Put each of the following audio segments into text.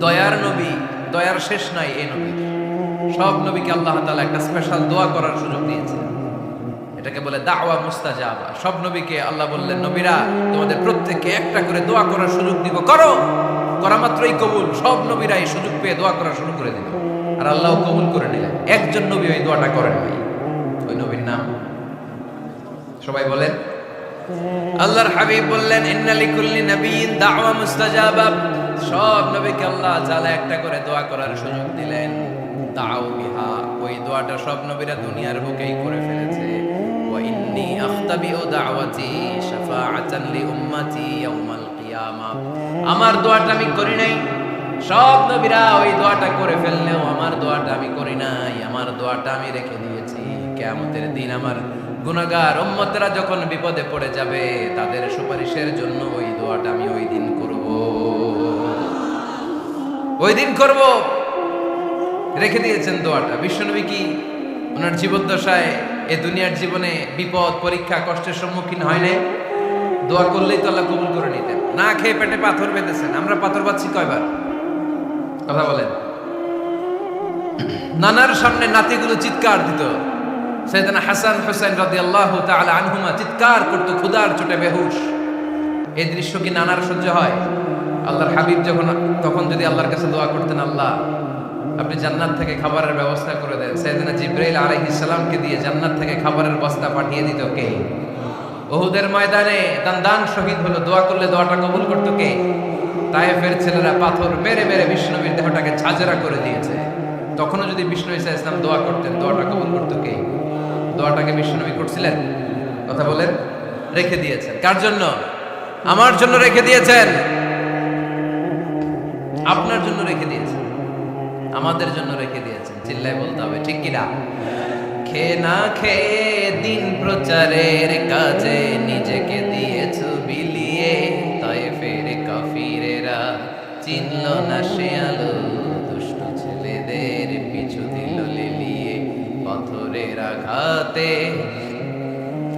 দয়ার নবী, দয়ার শেষ নাই এই নবী। সব নবীকে আল্লাহ তাআলা একটা স্পেশাল দোয়া করার সুযোগ দিয়েছে, এটাকে বলে দাওয়া মুস্তাজাবা। সব নবীকে আল্লাহ বললেন, নবীরা তোমাদের প্রত্যেককে একটা করে দোয়া করার সুযোগ দিব, করো। করা মাত্রই কবুল। সব নবীরা এই সুযোগ পেয়ে দোয়া করা শুরু করে দিল, আর আল্লাহ কবুল করে নিলেন। একজন নবী ওই দোয়াটা করেন নাই। ওই নবীর নাম সবাই বলেন। আল্লাহর হাবিব বললেন, ইন্না লিকুল্লি নাবিয়্যিন দাওয়া মুস্তাজাবা। সব নবীকে আল্লাহ তাআলা একটা করে দোয়া করার সুযোগ দিলেন। দাও বিহা, ওই দোয়াটা সব নবীরা দুনিয়ার বুকেই করে ফেলেছে। ওয়া ইন্নী আখতাবিউ দাওয়াতি শাফাআতান লি উম্মতি ইয়াউমাল কিয়ামা। আমার দোয়াটা আমি করি নাই, সব নবীরা ওই দোয়াটা করে ফেললেও আমার দোয়াটা আমি করি নাই। আমার দোয়াটা আমি রেখে দিয়েছি, কিয়ামতের দিন আমার গুনাহগার উম্মতেরা যখন বিপদে পড়ে যাবে তাদের সুপারিশের জন্য ওই দোয়াটা আমি ওই দিন করব, ওই দিন করব। রেখে দিয়েছেন দোয়াটা। বিশ্বনবী কি ওনার জীবদ্দশায় এই দুনিয়ার জীবনে বিপদ পরীক্ষা কষ্টের সম্মুখীন হয় নাই? দোয়া করলেই তো আল্লাহ কবুল করে নিতেন। না খেয়ে পেটে পাথর বেঁধেছেন, আমরা পাথর পাচ্ছি কয়বার? কথা বলেন। নানার সামনে নাতিগুলো চিৎকার দিত, সাইয়েদনা হাসান হুসাইন রাদিয়াল্লাহু তাআলা আনহুমা চিৎকার করত, ক্ষুধার চোটে বেহুশ। এই দৃশ্য কি নানার সহ্য হয়? আল্লাহর হাবিব তখন যদি আল্লাহর কাছে দোয়া করতেন, আল্লাহ আপনি জান্নাত থেকে খাবারের ব্যবস্থা করে দেন, সাইয়েদনা জিবরাইল আলাইহিস সালামকে দিয়ে জান্নাত থেকে খাবারের বস্তা পাঠিয়ে দিত কে? উহুদের ময়দানে দান শহীদ হলো, দোয়া করলে দোয়াটা কবুল করত কে? তায়েফের ছেলেরা পাথর মেরে মেরে বিষ্ণুবীর দেহটাকে ঝাঁঝরা করে দিয়েছে। তখনও যদি বিষ্ণু ঈসা ইসলাম দোয়া করতেন, দোয়াটা কবুল করত কে? দোয়াটাকে বিশ্বনবী করছিলেন? কথা বলেন। রেখে দিয়েছেন কার জন্য? আমার জন্য রেখে দিয়েছেন, আপনার জন্য রেখে দিয়েছেন, আমাদের জন্য রেখে দিয়েছেন। চিল্লায় বলতে হবে ঠিক কিনা? খেয়ে না খেয়ে দিন প্রচারের কাজে নিজেকে দিয়েছ বিলিয়ে, তায়েফের কাফিরেরা চিনল না সে আলো, দুষ্ট ছেলেদের পিছু দিল লেলিয়ে। পাথরের আঘাতে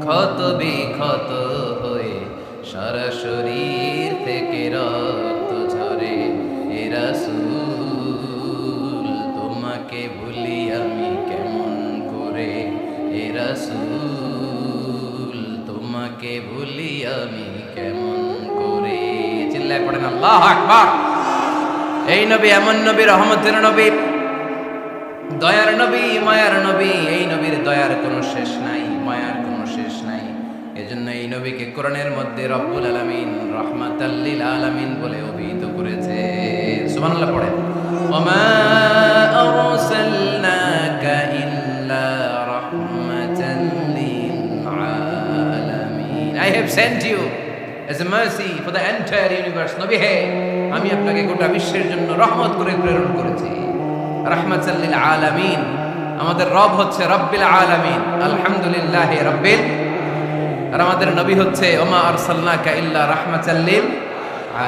ক্ষত বিক্ষত হয়ে সারা শরীর থেকে রক্ত ঝরে। এ রাসূল তোমাকে ভুলি আমি কেমন করে, এ রাসূল তোমাকে ভুলি আমি কেমন করে। চিল্লায় পড়েন আল্লাহু আকবার। এই নবী এমন নবী, রহমতের নবী, দয়ার নবী, মায়ার নবী। এই নবীর দয়ার কোনো শেষ নাই, মায়ার কোনো শেষ নাই। এজন্য এই নবীকে কোরআনের মধ্যে রব্বুল আলামিন রাহমাতাল লিল আলামিন বলে অভিহিত করেছে। সুবহানাল্লাহ পড়েন। ওমা আরসালনাকা ইল্লা রাহমাতাল লিল আলামিন। I have sent you as a mercy for the entire universe. নবী হে, আমি আপনাকে গোটা বিশ্বের জন্য রহমত করে প্রেরণ করেছি। রাহমাতাল লিল আলামিন। আমাদের রব হচ্ছে রব্বিল আলামিন, আলহামদুলিল্লাহি রাব্বিল। আর আমাদের নবী হচ্ছে ওমা আরসালনাকা ইল্লা রাহমাতাল লিল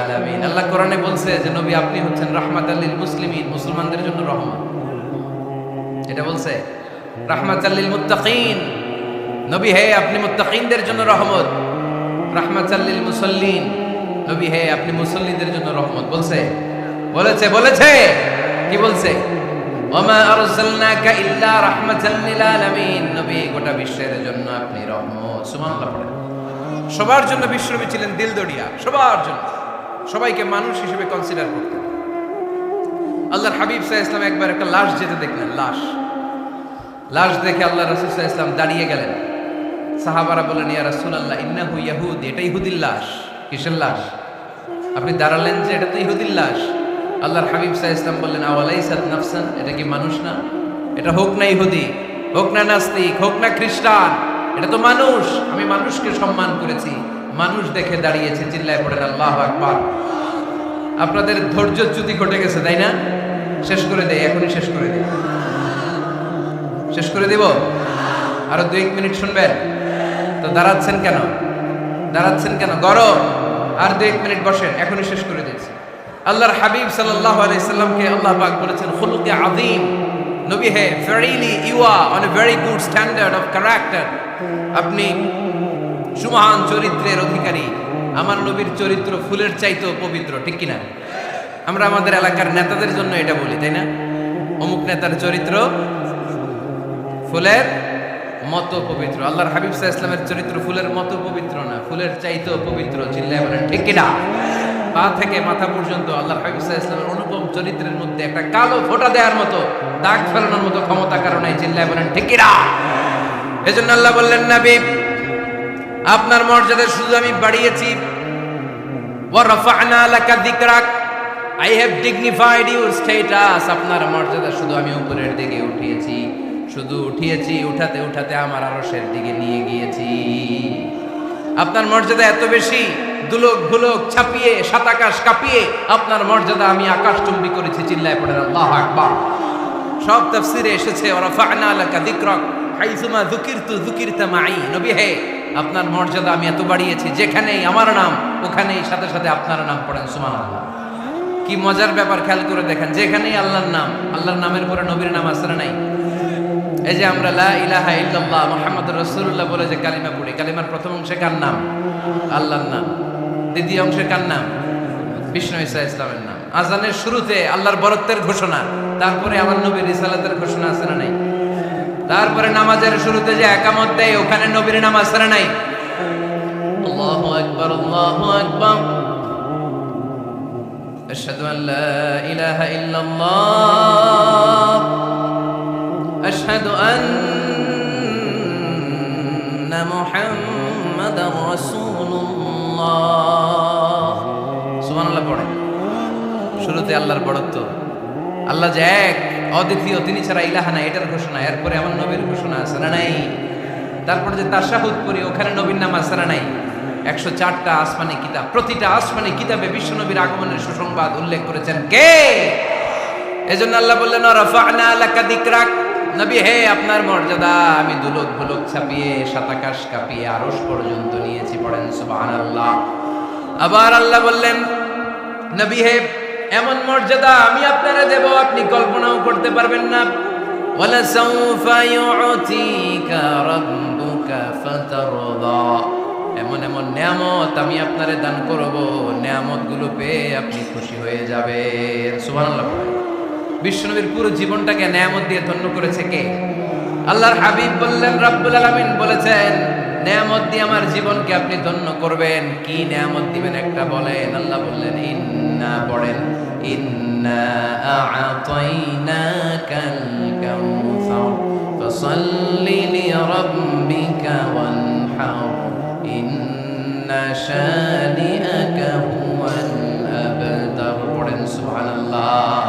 আলামিন। আল্লাহ কোরআনে বলছে যে নবী আপনি হচ্ছেন রাহমাতাল লিল মুসলিমিন, মুসলমানদের জন্য রহমত। এটা বলছে রাহমাতাল লিল মুত্তাকিন। নবী হে আপনি মুত্তাকিনদের জন্য রহমত। রাহমাতাল লিল মুসাল্লিন। নবী হে আপনি মুসল্লিদের জন্য রহমত। বলছে বলেছে কি বলছে? ওমা আরসালনাকা ইল্লা রাহমাতাল লিল আলামিন। নবী গোটা বিশ্বের জন্য আপনি রহমত। সুবহানাল্লাহ পড়েন। সবার জন্য বিশ্বনবী ছিলেন দিলদরিয়া, সবার জন্য, সবাইকে মানুষ হিসেবে কনসিডার করতেন। আল্লাহর হাবিব সাল্লাল্লাহু আলাইহি ওয়াসাল্লাম একবার একটা লাশ যেতে দেখলেন, লাশ দেখে আল্লাহ রাসূল সাল্লাল্লাহু আলাইহি ওয়াসাল্লাম দাঁড়িয়ে গেলেন। সাহাবারা বললেন, ইয়া রাসূলুল্লাহ ইন্নাহু ইয়াহুদ। এটা ইহুদির লাশ। কিসের লাশ? আপনি দাঁড়ালেন যে এটা তো ইহুদির লাশ। আল্লাহর হাবিব সাল্লাল্লাহু আলাইহি ওয়াসাল্লাম বললেন, আওয়ালাইসাত নাফসান। এটা কি মানুষ না? এটা হোক না ইহুদি, হোক না নাস্তিক, হোক না খ্রিস্টান, এটা তো মানুষ। আমি মানুষকে সম্মান করেছি, মানুষ দেখে দাঁড়িয়েছি। চিল্লায় পড়েন আল্লাহু আকবার। আপনাদের ধৈর্যচ্যুতি ঘটে গেছে, তাই না? শেষ করে দেই, এখনই শেষ করে দেই। শেষ করে দেব? আরো 2-1 মিনিট শুনবেন তো? দাঁড়াচ্ছেন কেন? গরম। আর 2-1 মিনিট বসেন, এখনই শেষ করে দিচ্ছি। আল্লাহর হাবিব সাল্লাল্লাহু আলাইহি সাল্লামকে আল্লাহ পাক বলেছেন খুলুকে আযীম। নবী হে, verily you are on a very good standard of character. আপনি সুমহান চরিত্রের অধিকারী। আমার নবীর চরিত্র ফুলের চাইতেও পবিত্র, ঠিক কিনা? আমরা আমাদের এলাকার নেতাদের জন্য এটা বলি, তাই না? অমুক নেতার চরিত্র ফুলের মতো পবিত্র। আল্লাহর হাবিব সাল্লাল্লাহু আলাইহি ওয়াসাল্লামের চরিত্র ফুলের মতো পবিত্র না, ফুলের চাইতেও পবিত্র। চিল্লায় বলেন ঠিক কিনা? পা থেকে মাথা পর্যন্ত আল্লাহর হাবিব সাল্লাল্লাহু আলাইহি ওয়াসাল্লামের অনুপম চরিত্রের মধ্যে একটা কালো ফোঁটা দেওয়ার মতো, দাগ ফেলানোর মতো ক্ষমতা কারণে। চিল্লায় বলেন ঠিক কিনা? এজন্য আল্লাহ বললেন, নবী আপনার মর্যাদা শুধু আমি বাড়িয়েছি, ওয়া রাফা'না লাকা যিকরাক, I have dignified your status, আপনার মর্যাদা শুধু আমি উপরের দিকে উঠিয়েছি, শুধু উঠিয়েছি, উঠাতে উঠাতে আমার আরশের দিকে নিয়ে গিয়েছি। আপনার মর্যাদা এত বেশি, দুলক ভুলক ছাপিয়ে, সাত আকাশ কাঁপিয়ে আপনার মর্যাদা আমি আকাশচুম্বী করেছি। চিল্লায় পড়েন আল্লাহু আকবার। সব তাফসীরে এসেছে ওয়া রাফা'না লাকা যিকরাক হাইসুমা যুকিরতু যুকিরতা মাই। নবী হে, আপনার মর্যাদা আমি এত বাড়িয়েছি, যেখানেই আমার নাম ওখানেই সাথে সাথে আপনার নাম। পড়েন সুবহানাল্লাহ। কি মজার ব্যাপার, খেয়াল করে দেখেন, যেখানেই আল্লাহর নাম, আল্লাহর নামের পরে নবীর নাম আছে না নাই? এই যে আমরা লা ইলাহা ইল্লাল্লাহ মুহাম্মাদুর রাসূলুল্লাহ বলে যে কালিমা পড়ি, কালিমার প্রথম অংশে কার নাম? আল্লাহর নাম। দ্বিতীয় অংশে কার নাম? বিষ্ণু ঈসা ইসলামের নাম। আজানের শুরুতে আল্লাহর বরত্বের ঘোষণা, তারপরে আমার নবীর রিসালাতের ঘোষণা আছে না নাই? তারপরে নামাজের শুরুতে যে একামত দেয়, ওখানে নবীর নাম আছে না নাই? আল্লাহু আকবার, আল্লাহু আকবার। আশহাদু আন লা ইলাহা ইল্লাল্লাহ, আশহাদু আন্না মুহাম্মাদার রাসূলুল্লাহ। সুবহানাল্লাহ পড়ে। শুরুতে আল্লাহর বড়ত্ব, আল্লাহ যে এক অদ্বিতীয়, তিনি ছাড়া ইলাহা নাই, এটার ঘোষণা। এরপরে আমার নবীর ঘোষণা আছে না নাই? তারপরে যে তাশাহুদ পড়ি, ওখানে নবীর নাম আছে না নাই? 104টা আসমানি কিতাব, প্রতিটা আসমানি কিতাবে বিশ্ব নবীর আগমনের সুসংবাদ উল্লেখ করেছেন কে? এজন্য আল্লাহ বললেন রাফা'না লাকা যিকরাক, নবী হে, আপনার মর্যাদা আমি দুলক ভুলক ছাপিয়ে, সাত আকাশ কাঁপিয়ে আরশ পর্যন্ত নিয়েছি। পড়েন সুবহানাল্লাহ। আবার আল্লাহ বললেন, নবী হে, এমন মর্যাদা আমি আপনারা দেব আপনি কল্পনাও করতে পারবেন না। ওয়ালা সাউফা ইউ'তিকা রাব্বুকা ফাতারদা, এমন এমন নিয়ামত আমি আপনারে দান করব, নিয়ামতগুলো পেয়ে আপনি খুশি হয়ে যাবেন। সুবহানাল্লাহ। বিশ্বনবীর পুরো জীবনটাকে নিয়ামত দিয়ে ধন্য করেছে কে? আল্লাহর হাবিব বললেন, রব্বুল আলামিন বলেছেন নিয়ামত দিয়ে আমার জীবনকে আপনি ধন্য করবেন। কি নিয়ামত দিবেন একটা বলেন? আল্লাহ বললেন ইন্না, পড়েন, ইন্না আ'তাইনাকাল কাউসার ফাসাল্লি লিরাব্বিকা ওয়ানহার ইন্না শানিআকা হুয়াল আবতার। পড়েন সুবহানাল্লাহ।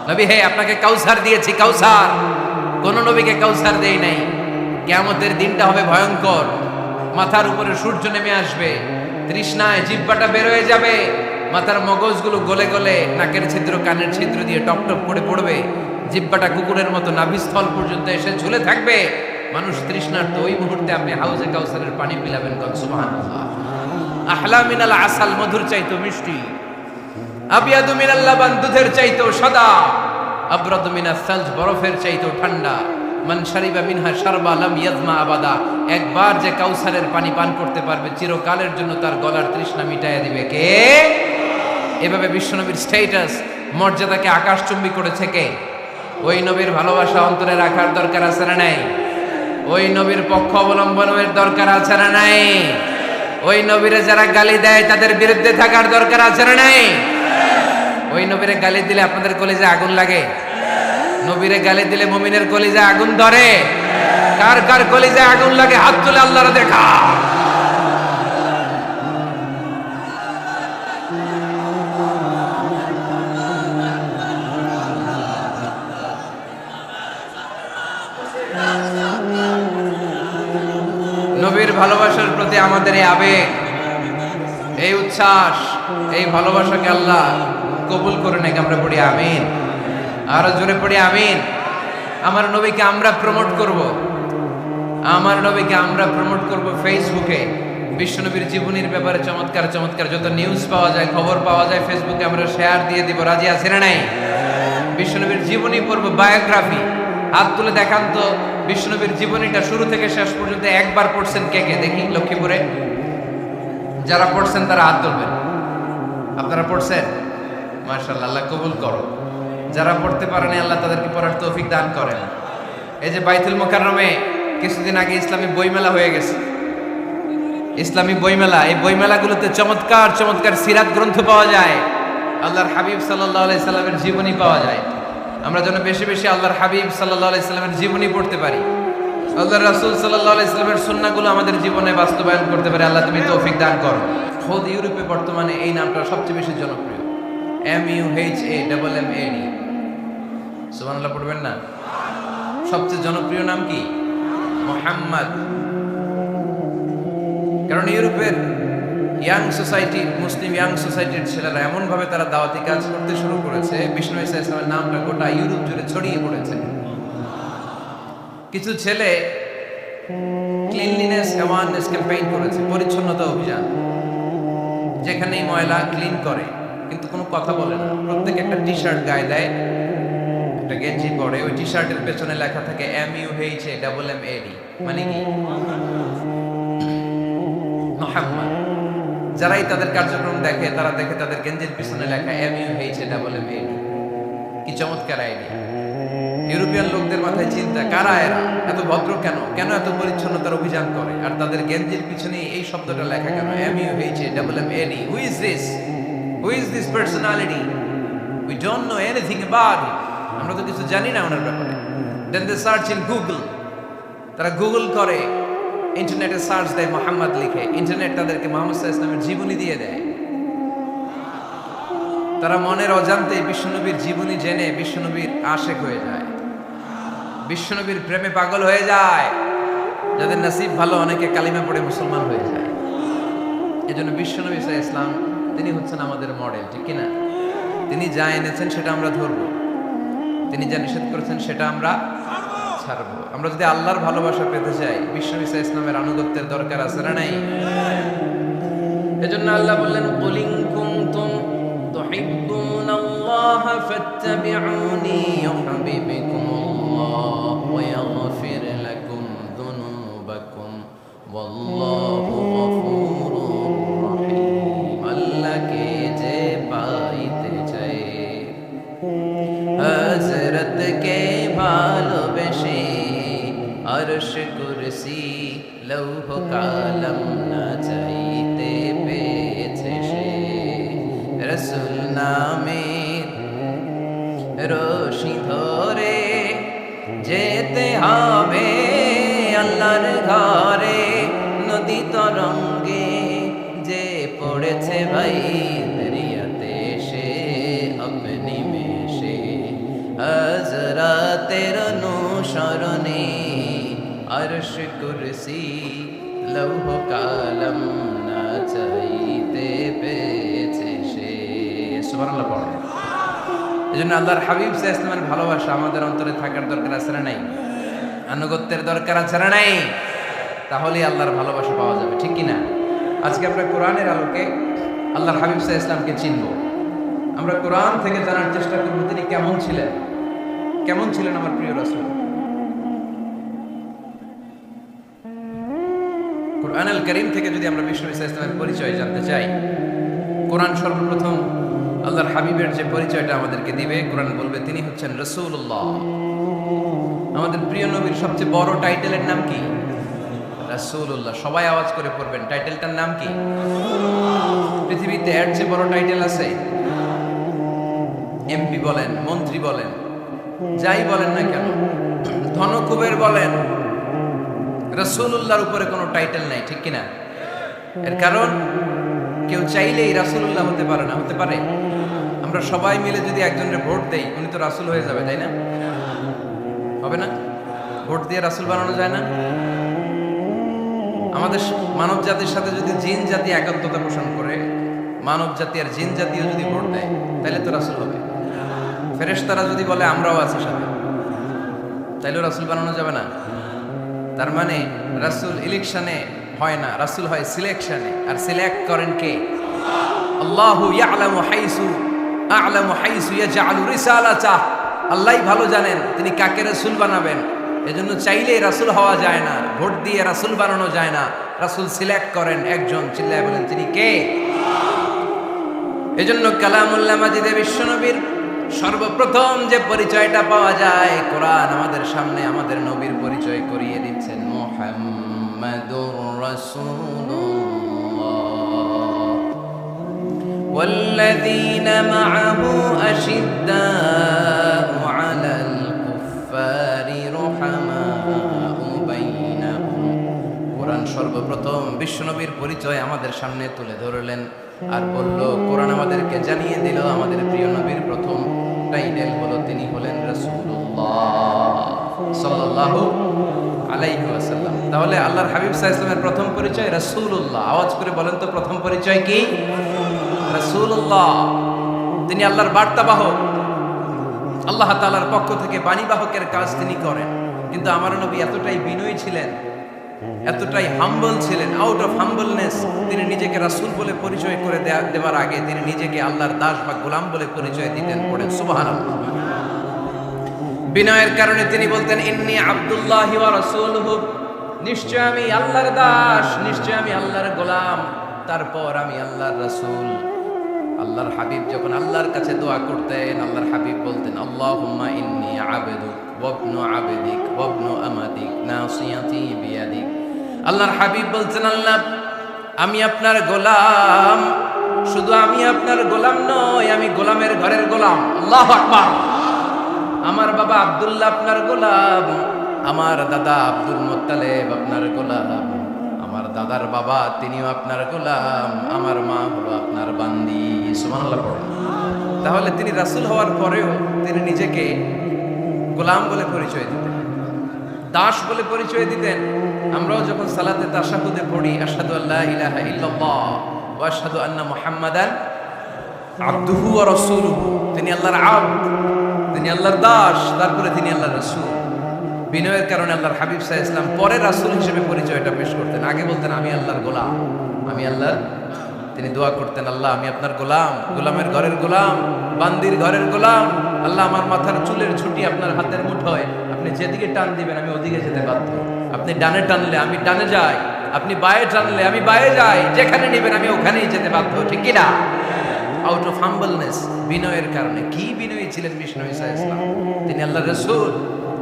নবী হে, আপনাকে কাউসার দিয়েছি, কাউসার। কোন নবীকে কাউসার দেই নাই। কিয়ামতের দিনটা হবে ভয়ঙ্কর, মাথার উপরে সূর্য নেমে আসবে, তৃষ্ণায় জিহ্বাটা বের হয়ে যাবে, মাথার মগজগুলো গলে গলে নাকের ছিদ্র কানের ছিদ্র দিয়ে টপ টপ করে পড়বে, জিহ্বাটা কুকুরের মতো নাভিস্থল পর্যন্ত এসে ঝুলে থাকবে। মানুষ তৃষ্ণার্ত, ওই মুহূর্তে আপনি হাউজে কাউসারের পানি পিলাবেন। সুবহানাল্লাহ। আহলা মিনাল আসাল, মধুর চাইতো মিষ্টি। আবিয়াদু মিনাল লাবান, দুধের চাইতো সাদা। আবরাদু মিনাস সালজ, বরফের চাইতো ঠান্ডা। মান শারিবা মিনহা শারবা লাম ইয়াজমা আবাদা, একবার যে কাউসারের পানি পান করতে পারবে চিরকালের জন্য তার গলার তৃষ্ণা মিটাইয়া দিবে কে? এভাবে বিশ্বনবীর স্ট্যাটাস, মর্যাদাকে আকাশচুম্বী করেছে কে? ওই নবীর ভালোবাসা অন্তরে রাখার দরকার আছে না নাই? ওই নবীর পক্ষ অবলম্বনের দরকার আছে না নাই? ওই নবীরে যারা গালি দেয় তাদের বিরুদ্ধে থাকার দরকার আছে না নাই? ওই নবীরে গালি দিলে আপনাদের কলিজায় আগুন লাগে? নবীরে গালি দিলে মুমিনের কলিজায় আগুন ধরে? কার কার কলিজায় আগুন লাগে হাত তুলে আল্লাহর দেখা। নবীর ভালোবাসার প্রতি আমাদের এই আবেগ, এই উচ্ছ্বাস, এই ভালোবাসাকে আল্লাহ কবুল করে নাকি আমরা পড়ি আমিন। আরো জোরে পড়ি আমিন। আমার নবীকে আমরা প্রমোট করব, আমার নবীকে আমরা প্রমোট করব ফেসবুকে। বিশ্বনবীর জীবনীর ব্যাপারে চমৎকার চমৎকার যত নিউজ পাওয়া যায়, খবর পাওয়া যায়, ফেসবুকে আমরা শেয়ার দিয়ে দিব। রাজি আছেন না নাই? বিশ্বনবীর জীবনী পড়ব, বায়োগ্রাফি। হাত তুলে দেখান তো বিশ্বনবীর জীবনীটা শুরু থেকে শেষ পর্যন্ত একবার পড়ছেন কে কে? দেখি লক্ষ্মীপুরে যারা পড়ছেন তারা হাত তুলবেন। আপনারা পড়ছেন? মাশাআল্লাহ, আল্লাহ কবুল করো। যারা পড়তে পারেনি আল্লাহ তাদেরকে পড়ার তৌফিক দান করেন। এই যে বাইতুল মুকাররমে কিছুদিন আগে ইসলামী বইমেলা হয়ে গেছে, ইসলামী বইমেলা। এই বইমেলাগুলোতে চমৎকার চমৎকার সিরাত গ্রন্থ পাওয়া যায়, আল্লাহর হাবিব সাল্লাল্লাহু আলাইহি সাল্লামের জীবনী পাওয়া যায়। আমরা যেন বেশি বেশি আল্লাহর হাবিব সাল্লাল্লাহু আলাইহি সাল্লামের জীবনী পড়তে পারি, আল্লাহর রাসূল সাল্লাল্লাহু আলাইহি সাল্লামের সুন্নাহগুলো আমাদের জীবনে বাস্তবায়ন করতে পারি। আল্লাহ তুমি তৌফিক দান করো। খোদ ইউরোপে বর্তমানে এই নামটা সবচেয়ে বেশি জনপ্রিয়, MUHAMMAD। সুবহানাল্লাহ পড়বেন না? সবচেয়ে জনপ্রিয় নাম কি? মুহাম্মদ। কারণ ইউরোপের ইয়াং সোসাইটি, মুসলিম ইয়াং সোসাইটির ছেলেরা এমনভাবে তারা দাওয়াতি কাজ করতে শুরু করেছে, বিষ্ণু ঈসা ইসলামের নামটা গোটা ইউরোপ জুড়ে ছড়িয়ে পড়েছে। কিছু ছেলে ক্লিনলিনেস অ্যাওয়ারনেস ক্যাম্পেইন করেছে, পরিচ্ছন্নতা অভিযান। যেখানেই ময়লা ক্লিন করে, কিন্তু কোনো কথা বলে না। প্রত্যেক একটা টি শার্ট গায়ে দেয়, একটা গেঞ্জি পরে, ওই টি শার্টের পেছনে লেখা থাকে MUHAMMAD, মানে কি? মুহাম্মদ। যারাই তাদের কার্যক্রম দেখে, তারা দেখে তাদের গেঞ্জির পিছনে লেখা MUHAMMAD। কি চমৎকার আইডিয়া! ইউরোপিয়ান লোকদের মাথায় চিন্তা, কারা এরা, এত ভদ্র কেন, কেন এত পরিচ্ছন্নতার অভিযান করে, আর তাদের গেঞ্জির পিছনে এই শব্দটা লেখা কেন, MUHAMMAD? Who is this? Who is this personality? We don't know anything about him. আমরা তো কিছু জানি না ওনার ব্যাপারে। Then they search in Google. তারা গুগল করে, ইন্টারনেটে সার্চ দেয়, মোহাম্মদ লিখে, ইন্টারনেট তাদেরকে মুহাম্মদ সাল্লাল্লাহু আলাইহি ওয়াসাল্লামের জীবনী দিয়ে দেয়। তারা মনের অজান্তে বিশ্বনবীর জীবনী জেনে বিশ্বনবীর আশেক হয়ে যায়, বিশ্বনবীর প্রেমে পাগল হয়ে যায়। যাদের নসিব ভালো, অনেকে কালিমা পড়ে মুসলমান হয়ে যায়। এজন্য বিশ্বনবী সাল্লাল্লাহু আলাইহি ওয়াসাল্লাম তিনি হচ্ছেন আমাদের মডেল, ঠিক কিনা? তিনি যা এনেছেন সেটা আমরা ধরবো, তিনি যা নিষেধ করেছেন সেটা আমরা ছাড়বো। আমরা যদি আল্লাহর ভালোবাসা পেতে চাই, বিশ্বনবী সাল্লাল্লাহু আলাইহি ওয়াসাল্লামের আনুগত্যের দরকার আছে না নাই? এজন্য আল্লাহ বললেন, কুল ইন কুনতুম তুহিব্বুনাল্লাহা ফাত্তাবিউনি ইউহিব্বুকুমুল্লাহ ওয়া ইয়াগফির লাকুম যুনুবাকুম ওয়াল্লাহু গফুরুর রহিম। আল্লাহকে যে পাইতে চায়, হযরতকে ভালোবেসে আরশ কুরসি লৌহ কালাম না চাইতে পেয়েছে সে। রাসূল নামের রশি ধরে যেতে হবে আল্লাহর ঘরে। নদী তরঙ্গে যে পড়েছে ভাই দরিয়াতে, সে আপনি মেশে হযরতের অনুসরণে আরশ কুরসি লৌহ কালাম না চাইতে পেয়েছে সে। সুবহানাল্লাহ পড়ে। এজন্য আল্লাহর হাবিব সাল্লাল্লাহু আলাইহি ওয়াসাল্লামের ভালোবাসা আমাদের অন্তরে থাকার দরকার আছে না নাই? আনুগত্যের দরকার আছে না নাই? তাহলেই আল্লাহর ভালোবাসা পাওয়া যাবে, ঠিক কিনা? আজকে আমরা কোরআনের আলোকে আল্লাহর হাবিব সাল্লাল্লাহু আলাইহি ওয়াসাল্লামকে চিনব। আমরা কোরআন থেকে জানার চেষ্টা করব তিনি কেমন ছিলেন, কেমন ছিলেন আমার প্রিয় রাসূল। কোরআনুল কারীম থেকে যদি আমরা বিষ্ণু সাল্লাল্লাহু আলাইহি ওয়াসাল্লামের পরিচয় জানতে চাই, কোরআন সর্বপ্রথম আল্লাহর হাবিবের যে পরিচয়টা আমাদেরকে দিবে, কোরআন বলবে তিনি হচ্ছেন রাসূলুল্লাহ। আমাদের প্রিয় নবীর সবচেয়ে বড় টাইটেলের নাম কি? রাসূলুল্লাহ। সবাই আওয়াজ করে পড়বেন, টাইটেলটার নাম কি? পৃথিবীতে এর চেয়ে বড় টাইটেল আছে? এমপি বলেন, মন্ত্রী বলেন, যাই বলেন না কেন, ধনকুবের বলেন, রাসূলুল্লাহর উপরে কোনো টাইটেল নাই, ঠিক কিনা? এর কারণ কেউ চাইলেই রাসূলুল্লাহ হতে পারে না। হতে পারে? আমরা সবাই মিলে যদি একজনের ভোট দেই, উনি তো রাসূল হয়ে যাবে, তাই না? হবে না? ভোট দিয়ে রাসূল বানানো যায় না? আমাদের মানব জাতির সাথে যদি জিন জাতি একাত্মতা পোষণ করে, মানব জাতি আর জিন জাতিও যদি ভোট দেয়, তাহলে তো রাসূল হবে। ফেরেশতারা যদি বলে আমরাও আছি সাথে, তাইলেও রাসূল বানানো যাবে না। তার মানে রাসূল ইলেকশনে হয় না, রাসূল হয় সিলেকশনে। আর সিলেক্ট করেন কে? আল্লাহু ইয়ালামু হাইসু ইয়াজআলু রিসালাতাহ। আল্লাহই ভালো জানেন তিনি কাকে রাসূল বানাবেন। এজন্য চাইলেই রাসূল হওয়া যায় না, ভোট দিয়ে রাসূল বানানো যায় না। রাসূল সিলেক্ট করেন একজন, চিল্লায় বলেন তিনি কে? এজন্য কালামুল্লাহ মাজিদে বিশ্বনবীর সর্বপ্রথম যে পরিচয়টা পাওয়া যায়, কোরআন আমাদের সামনে আমাদের নবীর পরিচয় করিয়ে দিচ্ছেন, মুহাম্মাদুর রাসূলুল্লাহ ওয়াল্লাযীনা মাআহু আশিদ্দাউ আলাল কুফফারি রুহামাউ বাইনাহুম। কোরআন সর্বপ্রথম বিশ্বনবীর পরিচয় আমাদের সামনে তুলে ধরলেন আর বলল, কোরআন আমাদেরকে জানিয়ে দিল আমাদের প্রিয় নবীর প্রথম টাইটেল হলো তিনি হলেন রাসূলুল্লাহ সাল্লাল্লাহু আলাইহি ওয়াসাল্লাম। তাহলে আল্লাহর হাবিব সাল্লাল্লাহু আলাইহি ওয়াসাল্লামের প্রথম পরিচয় রাসূলুল্লাহ। আওয়াজ করে বলেন তো প্রথম পরিচয় কি? রাসূলুল্লাহ। তিনি আল্লাহর বার্তাবাহক, আল্লাহ তাআলার পক্ষ থেকে বাণীবাহকের কাজ তিনি করেন। কিন্তু আমার নবী এতটাই বিনয়ী ছিলেন, এতটাই হাম্বল ছিলেন, আউট অফ হাম্বলনেস তিনি নিজেকে রাসূল বলে পরিচয় করে দেওয়ার আগে তিনি নিজেকে আল্লাহর দাস বা গোলাম বলে পরিচয় দিতেন। পড়েন সুবহানাল্লাহ। বিনয়ের কারণে তিনি বলতেন, ইন্নী আব্দুল্লাহি ওয়া রাসূলুহু, নিশ্চয় আমি আল্লাহর দাস, নিশ্চয় আমি আল্লাহর গোলাম, তারপর আমি আল্লাহর রাসূল। আল্লাহর হাবিব যখন আল্লাহর কাছে দোয়া করতেন, আল্লাহর হাবিব বলতেন, আল্লাহুম্মা ইন্নী আবদুক ওয়া ইবনু আবদিক ওয়া ইবনু আমাতিক নাসিয়াতি বিয়াদিক। আল্লাহর হাবিব বলছেন, আল্লাহ আমি আপনার গোলাম, শুধু আমি আপনার গোলাম নই, আমি গোলামের ঘরের গোলাম। আল্লাহু আকবার। আমার বাবা আব্দুল্লাহ আপনার গোলাম, আমার দাদা আব্দুল মুত্তালিব আপনার গোলাম, আমার দাদার বাবা তিনিও আপনার গোলাম, আমার মা হলো আপনার বান্দি। সুবহানাল্লাহ পড়েন। তাহলে তিনি রাসূল হওয়ার পরেও তিনি নিজেকে গোলাম বলে পরিচয় দিতেন, দাস বলে পরিচয় দিতেন। আমরাও যখন সালাতে তাশাহুদে পড়ি, আশহাদু আল্লা ইলাহা ইল্লাল্লাহ ওয়া আশহাদু আন্না মুহাম্মাদান আবদুহু ওয়া রাসূলুহু, তিনি আল্লাহর আবদ, তিনি আল্লাহর দাস, তারপরে তিনি আল্লাহর রাসূল। বিনয়ের কারণে আল্লাহর হাবিব সাল্লাল্লাহু আলাইহি ওয়াসাল্লাম পরে রাসূল হিসেবে পরিচয়টা পেশ করতেন। আগে বলতেন আমি আল্লাহর গোলাম, আমি আল্লাহর। তিনি দোয়া করতেন, আল্লাহ আমি আপনার গোলাম, গোলামের ঘরের গোলাম, বান্দির ঘরের গোলাম। আল্লাহ আমার মাথার চুলের ছুটি আপনার হাতের মুঠোয়, আপনি যেদিকে টান দিবেন আমি ওদিকে যেতে বাধ্য। আপনি ডানে টানলে আমি ডানে যাই, আপনি বায়ে টানলে আমি বায়ে যাই, যেখানে নেবেন আমি ওখানেই যেতে বাধ্য। ঠিক কি না? আউট অফ হাম্বলনেস, বিনয়ের কারণে। কি বিনয়ী ছিলেন বিষ্ণু ঈসা ইসলাম, তিনি আল্লাহর রাসূল,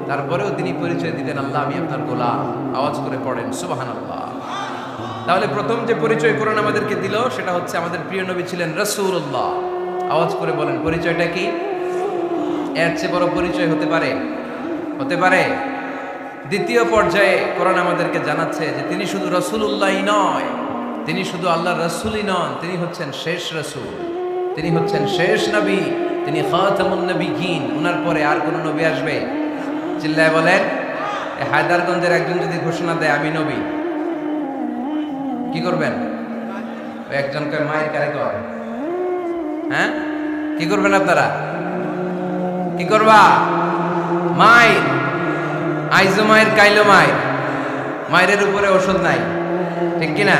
তারপরেও তিনি পরিচয় দিতেন, আল্লাহ আমি আপনার গোলাম। আওয়াজ করে পড়েন সুবহানাল্লাহ। তাহলে প্রথম যে পরিচয় কোরআন আমাদেরকে দিল সেটা হচ্ছে আমাদের প্রিয় নবী ছিলেন রাসূলুল্লাহ। আওয়াজ করে বলেন পরিচয়টা কি? এর চেয়ে বড় পরিচয় হতে পারে? হতে পারে? দ্বিতীয় পর্যায়ে কোরআন আমাদেরকে জানাচ্ছে যে তিনি শুধু রাসূলুল্লাহই নয়, তিনি শুধু আল্লাহর রাসূলই নন, তিনি হচ্ছেন শেষ রাসূল, তিনি হচ্ছেন শেষ নবী, তিনি খাতামুন নবিয়্যিন। ওনার পরে আর কোন নবী আসবে? চিল্লায় বলেন। হায়দারগঞ্জের একজন যদি ঘোষণা দেয় আমি নবী, কি করবেন? একজন কয় মায়ের কারে কয়, হ্যাঁ কি করবেন আপনারা? কি করবা? মায়ের আইজো মায়ের কাইলো মায়ের, মায়ের উপরে ওষুধ নাই, ঠিক কিনা?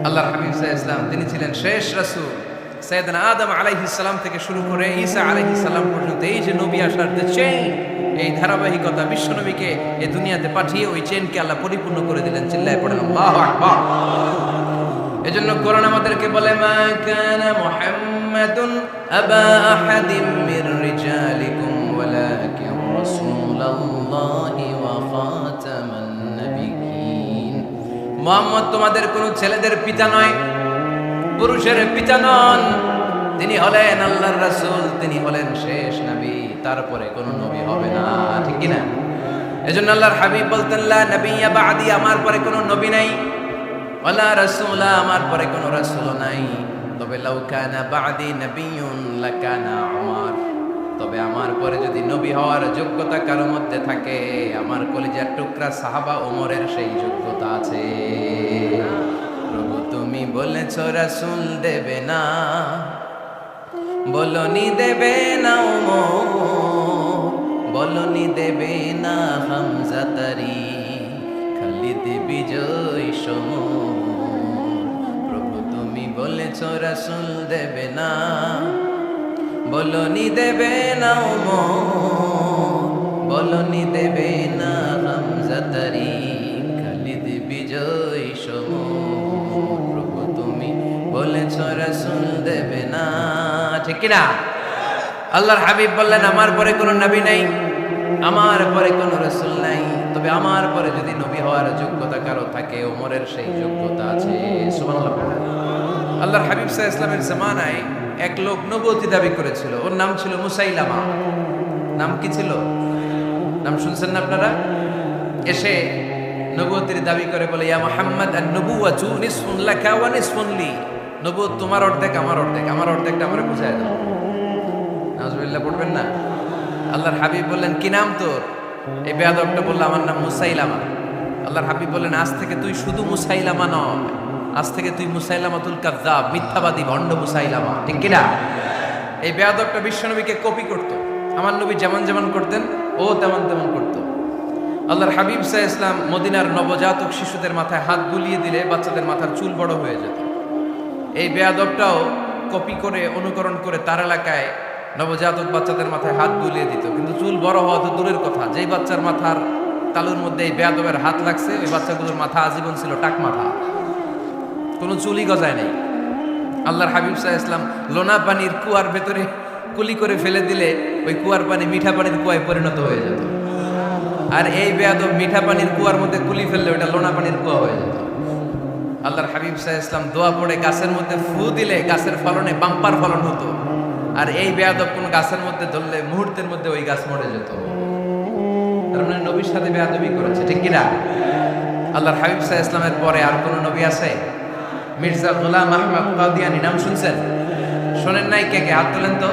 আল্লাহর হাবিব সাল্লাল্লাহু আলাইহি ওয়াসাল্লাম তিনি ছিলেন শেষ রাসূল। সাইয়েদনা আদম আলাইহিস সালাম থেকে শুরু করে ঈসা আলাইহিস সালাম পর্যন্ত এই যে নবী আসার যে চেইন, এই ধারাবাহিকতা, বিশ্ব নবীকে এই দুনিয়াতে পাঠিয়ে ওই চেইনকে আল্লাহ পরিপূর্ণ করে দিলেন। চিল্লায় পড়েন আল্লাহু আকবার। এজন্য কোরআন আমাদেরকে বলে, মা কানা মুহাম্মাদুন আবা আহাদিম মির রিজালিকুম ওয়ালাকিন রাসূলুল্লাহি ওয়া খাতামান নাবিয়্যিন। মুহাম্মদ তোমাদের কোন ছেলেদের পিতা নয়, পুরুষের পিতা নন, তিনি হলেন আল্লাহর রাসূল, তিনি হলেন শেষ নবী, তারপরে কোন নবী হবে না। ঠিক কি না? এজন্য আল্লাহর হাবিব বলতেন, লা নবিয়্যা বা'দি, আমার পরে কোন নবী নাই, ওয়ালা রাসূলা, আমার পরে কোন রাসূল নাই। তবে লাউ কানা বা'দি নবিয়্যুন লাকানা উমর, তবে আমার পরে যদি নবী হওয়ার যোগ্যতা কারো মধ্যে থাকে, আমার কলিজার টুকরা সাহাবা ওমরের সেই যোগ্যতা আছে। প্রভু তুমি বলেছ রাসূল দেবে না, বলনি দেবে না ওমর, বলনি দেবে না হামজা তারি, খালিদ বিজয় সমর। প্রভু তুমি বলেছ রাসূল দেবে না, বলনি দেবে না ওমর, বলনি দেবে না হামজা তারি, খালিদ বিজয় সমর। প্রভু তুমি বলেছ রাসূল দেবে না, ঠিক কি না? আল্লাহর হাবিব বললেন আমার পরে কোনো নবী নাই, আমার পরে কোনো রাসূল নাই, তবে আমার পরে যদি নবী হওয়ার যোগ্যতা কারো থাকে ওমরের সেই যোগ্যতা আছে। সুবহানাল্লাহ। আল্লাহর হাবিব সাল্লাল্লাহু আলাইহি ওয়াসাল্লামের জামানায় এক লোক নবুয়তি দাবি করেছিল, ওর নাম ছিল মুসাইলামা। নাম কি ছিল? নাম শুনছেন না আপনারা? এসে নবুয়তির দাবি করে বলে, ইয়া মুহাম্মদ আন-নবুওয়াতু নিসফুন লাকা ওয়া নিসফুন লি। নবুয়ত তোমার অর্ধেক, আমার অর্ধেক, আমার অর্ধেকটা আমারে বুঝায় দাও। নাউজুবিল্লাহ পড়বেন না? আল্লাহর হাবিব বললেন কি নাম তোর? এই বেয়াদবটা বলল আমার নাম মুসাইলামা। আল্লাহর হাবিব বললেন আজ থেকে তুই শুধু মুসাইলামা নয়, আজ থেকে তুই মুসাইলামাতুল কাযযাব, মিথ্যাবাদী ভণ্ড মুসাইলামা, ঠিক কি না? এই বেয়াদবটা বিশ্বনবীকে কপি করত। আমার নবী যেমন যেমন করতেন ও তেমন তেমন করত। আল্লাহর হাবিব সাল্লাল্লাহু আলাইহি ওয়াসাল্লাম মদিনার নবজাতক শিশুদের মাথায় হাত বুলিয়ে দিলে বাচ্চাদের মাথার চুল বড় হয়ে যেত। এই বেয়াদবটাও কপি করে অনুকরণ করে তার এলাকায় নবজাতক বাচ্চাদের মাথায় হাত বুলিয়ে দিত, কিন্তু চুল বড় হওয়া তো দূরের কথা, যেই বাচ্চার মাথার তালুর মধ্যে এই বেয়াদবের হাত লাগছে ওই বাচ্চাগুলোর মাথা আজীবন ছিল টাক মাথা, কোনো চুলই গজায় নাই। আল্লাহর হাবিব সাল্লাল্লাহু আলাইহি ওয়াসাল্লাম লোনা পানির কুয়ার ভেতরে কুলি করে ফেলে দিলে ওই কুয়ার পানি মিঠা পানির কুয়ায় পরিণত হয়ে যেত। আর এই বেয়াদব মিঠা পানির কুয়ার মধ্যে কুলি ফেললে ওটা লোনা পানির কুয়া হয়ে যেত। আল্লাহর হাবিব সাল্লাল্লাহু আলাইহি ওয়াসাল্লাম দোয়া পড়ে গাছের মধ্যে ফু দিলে গাছের ফলনে বাম্পার ফলন হতো, আর এই বেয়াদব কোন গাছের মধ্যে ধরলে মুহূর্তের মধ্যে ওই গাছ মরে যেত। তার মানে নবীর সাথে বেয়াদবি করেছে, ঠিক কিনা? আল্লাহর হাবিব সাল্লাল্লাহু আলাইহি ওয়াসাল্লামের পরে আর কোন নবী আছে? মির্জা গোলাম আহমদ কাদিয়ানী নাম শুনছেন? শোনেন নাই? কে কে হাত তোলেন তো?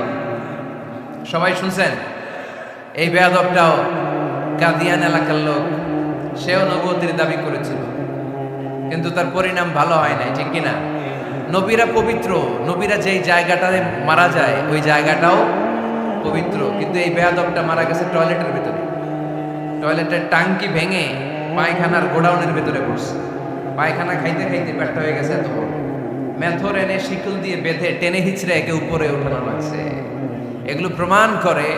সবাই শুনছেন? এই বেয়াদবটাও কাদিয়ান এলাকার লোক, সেও নবুয়তির দাবি করেছিল, কিন্তু তার পরিণাম ভালো হয় নাই, ঠিক কিনা? নবীরা পবিত্র, নবীরা যেই জায়গাটায় মারা যায় ওই জায়গাটাও পবিত্র, কিন্তু এই বেয়াদবটা মারা গেছে টয়লেটের ভিতরে। টয়লেটের টাঙ্কি ভেঙে পায়খানার গোডাউনের ভিতরে পড়ছে। পায়খানা খাইতে খাইতে পেটটা হয়ে গেছে এত বড়, মেথর এনে শিকল দিয়ে বেঁধে টেনে হিচড়ে একে উপরে উঠানো লাগছে। এগুলো প্রমাণ করে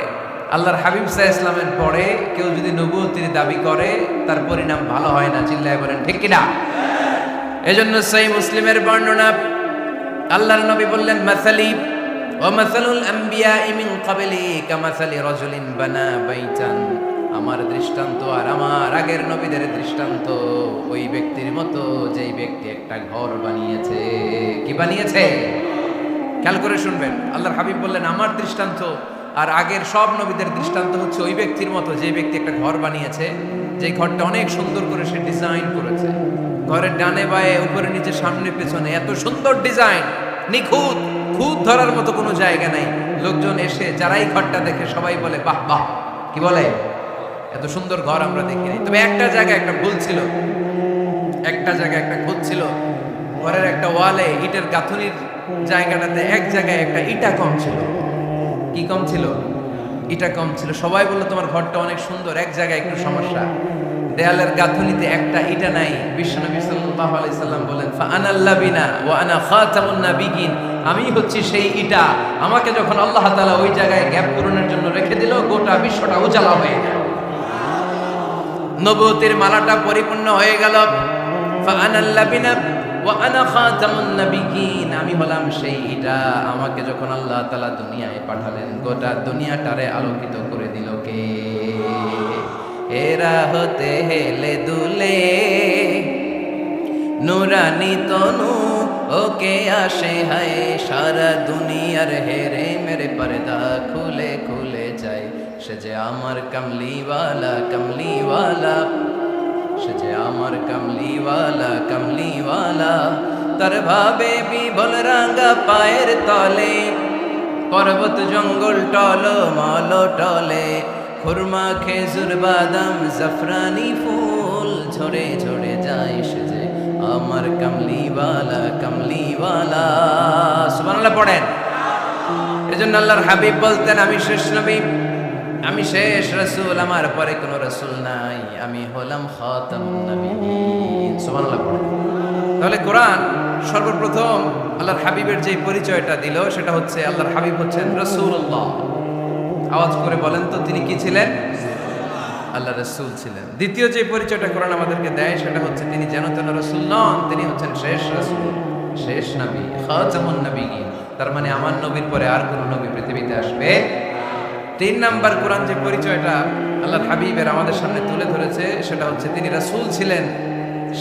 আল্লাহর হাবিব সাল্লাল্লাহু আলাইহি ওয়াসাল্লামের পরে কেউ যদি নবুয়তির দাবি করে তার পরিণাম ভালো হয় না। চিল্লায় বলেন ঠিক কিনা? এজন্য সহিহ মুসলিমের বর্ণনা, আল্লাহর নবী বললেন মাসালি ওয়া মাসালুল আমবিয়াই মিন ক্বাবলি কামাসালি রাজুলিন বানা বাইতান। আমার দৃষ্টান্ত আর আমার আগের নবীদের দৃষ্টান্ত ওই ব্যক্তির মতো যেই ব্যক্তি একটা ঘর বানিয়েছে। কি বানিয়েছে? খেয়াল করে শুনবেন। আল্লাহর হাবিব বললেন আমার দৃষ্টান্ত আর আগের সব নবীদের দৃষ্টান্ত হচ্ছে ওই ব্যক্তির মতো যে ব্যক্তি একটা ঘর বানিয়েছে, যে ঘরটা অনেক সুন্দর করে সে ডিজাইন করেছে। ঘরের ডানে বায়ে উপরে নিচে সামনে পেছনে এত সুন্দর ডিজাইন, নিখুঁত, খুঁত ধরার মতো কোনো জায়গা নাই। লোকজন এসে যারাই ঘরটা দেখে সবাই বলে বাহ বাহ, কি বলে, এত সুন্দর ঘর আমরা দেখি নাই। তবে একটা জায়গায় একটা ভুল ছিল, একটা জায়গায় একটা খুঁত ছিল। ঘরের একটা ওয়ালে ইটের গাঁথনির জায়গাটাতে এক জায়গায় একটা ইটা কম ছিল। কি কম ছিল? ইটা কম ছিল। সবাই বললো তোমার ঘরটা অনেক সুন্দর, এক জায়গায় একটু সমস্যা, দেয়ালের গাঁথনিতে একটা ইটা নাই। বিশ্বনবী সাল্লাল্লাহু আলাইহি সাল্লাম বলেন ফাআনাল লাবিনা ওয়া আনা খাতামুন নাবিয়িন, আমি হচ্ছি সেই ইটা। আমাকে যখন আল্লাহ তাআলা ওই জায়গায় গ্যাপ পূরণের জন্য রেখে দিল, গোটা বিশ্বটা উজালা হয়ে গেল, নবুয়তির মালাটা পরিপূর্ণ হয়ে গেল। ফাআনাল লাবিনা ওয়া আনা খাতামুন নাবিয়িন, আমি হলাম সেই ইটা। আমাকে যখন আল্লাহ তাআলা দুনিয়ায় পাঠালেন, গোটা দুনিয়াটারে আলোকিত করে দিল কে? এরা হতে হেলে দুলে নুরানি তনু ওকে আসে হায়, সারা দুনিয়ার হেরে মেরে পর্দা খুলে খুলে যায়। সে যে আমার কামলিওয়ালা কামলিওয়ালা, সে যে আমার কামলিওয়ালা কামলিওয়ালা। তার ভাবে বিবল রাঙা পায়ের তলে, পর্বত জঙ্গল টল মল টলে, খুরমা খেজুর বাদাম জাফরানি ফুল ঝরে ঝরে যায়। সে যে আমার কামলিওয়ালা কামলিওয়ালা। সুবহানাল্লাহ পড়েন। এজন্য আল্লাহর হাবিব বলতেন আমি শেষ নবী, আমি শেষ রাসূল, আমার পরে কোনো রাসূল নাই, আমি হলাম খাতামুন নাবিয়িন। সুবহানাল্লাহ পড়েন। তাহলে কোরআন সর্বপ্রথম আল্লাহর হাবিবের যে পরিচয়টা দিল সেটা হচ্ছে আল্লাহর হাবিব হচ্ছেন রাসূলুল্লাহ। আওয়াজ করে বলেন তো তিনি কি ছিলেন? আল্লাহ রাসূল ছিলেন। দ্বিতীয় যে পরিচয়টা কোরআন আমাদেরকে দেয় সেটা হচ্ছে তিনি যেন তেন রাসূল নন, তিনি হচ্ছেন শেষ রাসূল। শেষ নবী, খাতামুন নবিয়্যিন। তার মানে আমার নবীর পরে আর কোন নবী পৃথিবীতে আসবে। 3 নাম্বার কোরআন যে পরিচয়টা আল্লাহর হাবিবের আমাদের সামনে তুলে ধরেছে সেটা হচ্ছে তিনি রাসূল ছিলেন,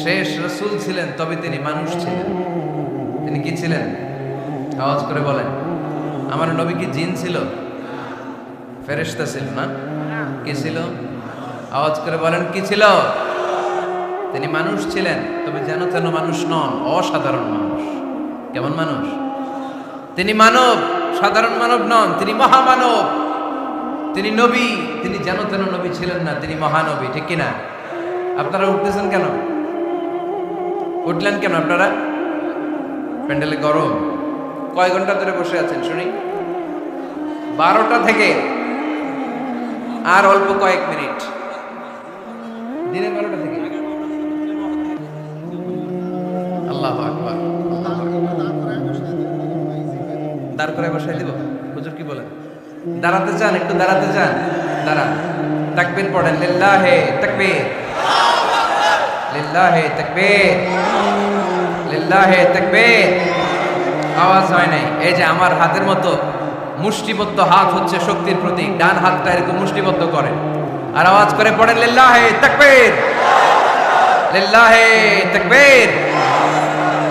শেষ রাসূল ছিলেন, তবে তিনি মানুষ ছিলেন। তিনি কি ছিলেন? আওয়াজ করে বলেন। আমার নবী কি জিন ছিল? ফেরেশতা ছিল না? কি ছিল? আওয়াজ করে বলেন, কি ছিল? তিনি মানুষ ছিলেন, তবে যেন তেন মানুষ নন, অসাধারণ মানুষ। কেমন মানুষ? তিনি মানব, সাধারণ মানব নন, তিনি মহামানব। তিনি নবী, তিনি যেন তেন নবী ছিলেন না, তিনি মহানবী। ঠিক কিনা? আপনারা উঠতেছেন কেন? উঠলেন কেন আপনারা? প্যান্ডেলে গরম। কয় ঘন্টা ধরে বসে আছেন শুনি? 12টা থেকে আর অল্প কয়েক মিনিট। দিনে 12টা থেকে। আল্লাহু আকবার। দাঁড় করে বসাই দিব? হুজুর কি বলেন? দাঁড়াতে চান? একটু দাঁড়াতে চান? দাঁড়ান। তাকবীর পড়েন। লিল্লাহে তাকবীর, লিল্লাহে তাকবীর, লিল্লাহে তাকবীর। আওয়াজ হয় নাই। এই যে আমার হাতের মতো মুষ্টিবদ্ধ হাত হচ্ছে শক্তির প্রতীক। ডান হাতটা এরকম মুষ্টিবদ্ধ করে আর আওয়াজ করে পড়েন লিল্লাহে তাকবীর, লিল্লাহে তাকবীর,